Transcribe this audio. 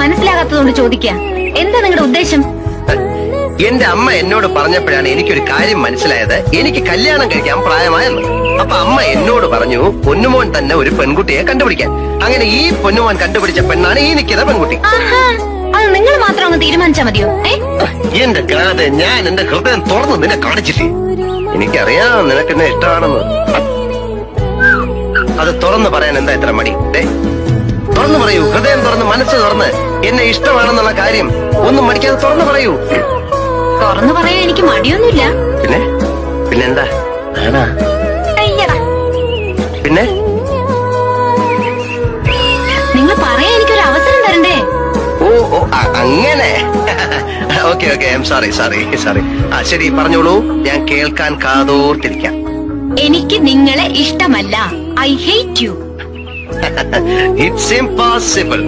മനസ്സിലാകാത്തതുകൊണ്ട് ചോദിക്കുക. എന്താ നിങ്ങളുടെ ഉദ്ദേശം? എന്റെ അമ്മ എന്നോട് പറഞ്ഞപ്പോഴാണ് എനിക്കൊരു കാര്യം മനസ്സിലായത്. എനിക്ക് കല്യാണം കഴിക്കാൻ പ്രായമായെന്ന്. അപ്പൊ അമ്മ എന്നോട് പറഞ്ഞു പൊന്നുമോൻ തന്നെ ഒരു പെൺകുട്ടിയെ കണ്ടുപിടിക്കാൻ. അങ്ങനെ ഈ പൊന്നുമോൻ കണ്ടുപിടിച്ച പെണ്ണാണ് ഈ നിൽക്കുന്ന പെൺകുട്ടി. അത് നിങ്ങൾ മാത്രം അങ്ങ് തീരുമാനിച്ചാ മതിയോ? എന്റെ കാതെ, ഞാൻ എന്റെ ഹൃദയം തുറന്ന് നിന്നെ കാണിച്ചില്ലേ? എനിക്കറിയാം നിനക്ക് എന്നെ ഇഷ്ടമാണെന്ന്. അത് തുറന്നു പറയാൻ എന്താ ഇത്ര മടി? തുറന്നു പറയൂ, ഹൃദയം തുറന്ന് മനസ്സ് തുറന്ന് എന്നെ ഇഷ്ടമാണെന്നുള്ള കാര്യം ഒന്നും മടിക്കാതെ തുറന്നു പറയൂ. തുറന്നു പറയാൻ എനിക്ക് മടിയൊന്നുമില്ല. പിന്നെന്താ? പിന്നെ നിങ്ങൾ പറയാൻ എനിക്കൊരു അവസരം തരണ്ടേ? ഓ അങ്ങനെ. Okay I am sorry. ശരി, പറഞ്ഞോളൂ, ഞാൻ കേൾക്കാൻ കാതോർത്തിരിക്കാം. എനിക്ക് നിങ്ങളെ ഇഷ്ടമല്ല. I hate you. It's impossible.